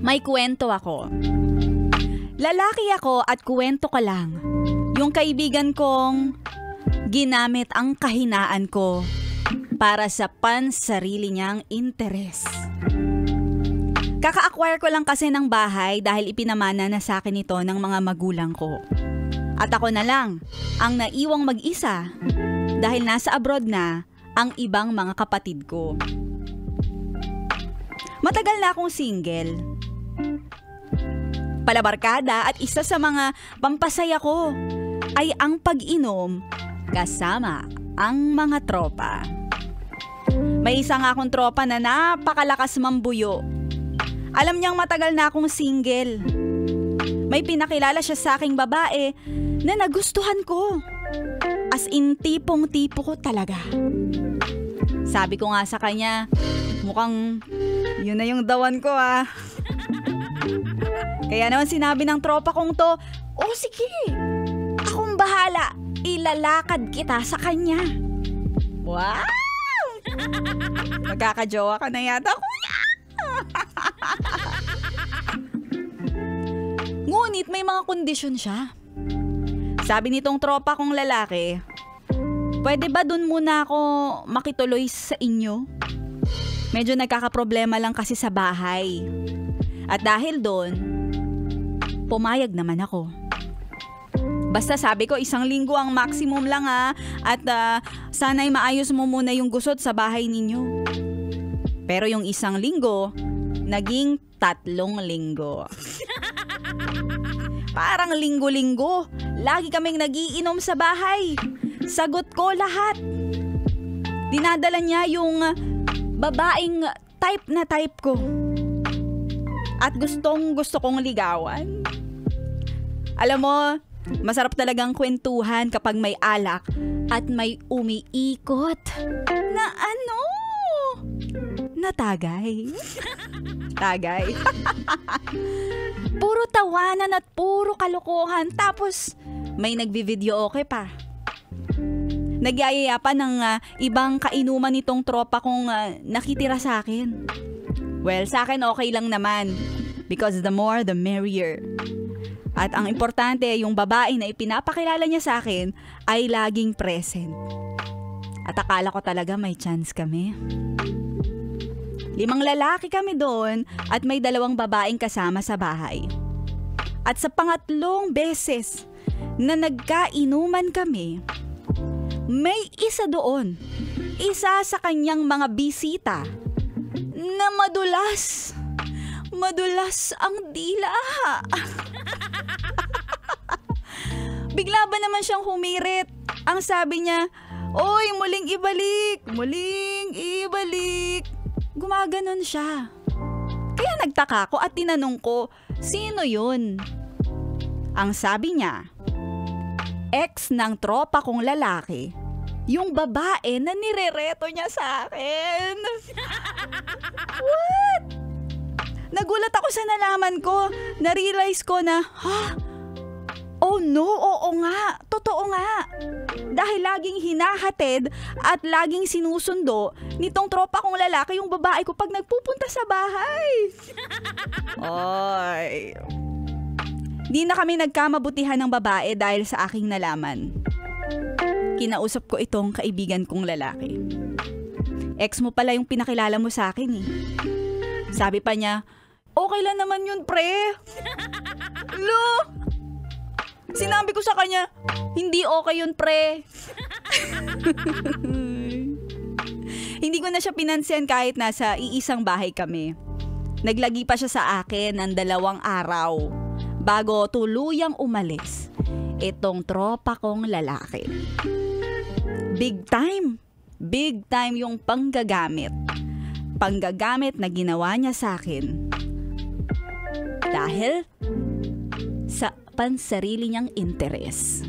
May kwento ako. Lalaki ako at kwento ko lang. Yung kaibigan kong ginamit ang kahinaan ko para sa pansarili niyang interes. Kaka-acquire ko lang kasi ng bahay dahil ipinamana na sa akin ito ng mga magulang ko. At ako na lang ang naiwang mag-isa dahil nasa abroad na ang ibang mga kapatid ko. Matagal na akong single. Palabarkada at isa sa mga pampasaya ko ay ang pag-inom kasama ang mga tropa. May isa nga akong tropa na napakalakas mambuyo. Alam niyang matagal na akong single. May pinakilala siya sa aking babae na nagustuhan ko. As in, tipong-tipo ko talaga. Sabi ko nga sa kanya, mukhang yun na yung dawan ko ah. Kaya naman sinabi ng tropa kong to, oh sige, akong bahala, ilalakad kita sa kanya. Wow! Magkakajowa ka na yata, kuya! Ngunit may mga kondisyon siya. Sabi nitong tropa kong lalaki, pwede ba dun muna ako makituloy sa inyo? Medyo nagkakaproblema lang kasi sa bahay. At dahil doon, pumayag naman ako. Basta sabi ko, 1 linggo ang maximum lang ha. At sana'y maayos mo muna yung gusot sa bahay ninyo. Pero yung 1 linggo, naging 3 linggo. Parang linggo-linggo, lagi kaming nagiinom sa bahay. Sagot ko lahat. Dinadala niya yung babaeng type na type ko. At gusto kong ligawan. Alam mo, masarap talagang kwentuhan kapag may alak at may umiikot na ano? Na tagay. Tagay. Puro tawanan at puro kalokohan. Tapos may nagbi-video okay pa. Nagyayaya pa ng ibang kainuman nitong tropa kong nakitira sa akin. Well, sa akin okay lang naman. Because the more, the merrier. At ang importante, yung babae na ipinapakilala niya sa akin ay laging present. At akala ko talaga may chance kami. 5 lalaki kami doon at may 2 babaeng kasama sa bahay. At sa pangatlong beses na nagkainuman kami, may isa doon. Isa sa kanyang mga bisita na madulas. Madulas ang dila. Bigla ba naman siyang humirit? Ang sabi niya, oy, muling ibalik. Muling ibalik. Gumaganon siya. Kaya nagtaka ko at tinanong ko, sino yun? Ang sabi niya, ex ng tropa kong lalaki, yung babae na nirereto niya sa akin. What? Nagulat ako sa nalaman ko. Na-realize ko na, oh no, oo nga, totoo nga. Dahil laging hinahatid at laging sinusundo nitong tropa kong lalaki yung babae ko pag nagpupunta sa bahay. Oy. Di na kami nagkamabutihan ng babae dahil sa aking nalaman. Kinausap ko itong kaibigan kong lalaki. Ex mo pala yung pinakilala mo sa akin eh. Sabi pa niya, okay lang naman yun, pre. Lo! Sinabi ko sa kanya, hindi okay yun, pre. Hindi ko na siya pinansin kahit nasa iisang bahay kami. Naglagi pa siya sa akin ng 2 araw bago tuluyang umalis itong tropa kong lalaki. Big time. Big time yung panggagamit. Panggagamit na ginawa niya sa akin. Dahil sa pansarili niyang interes.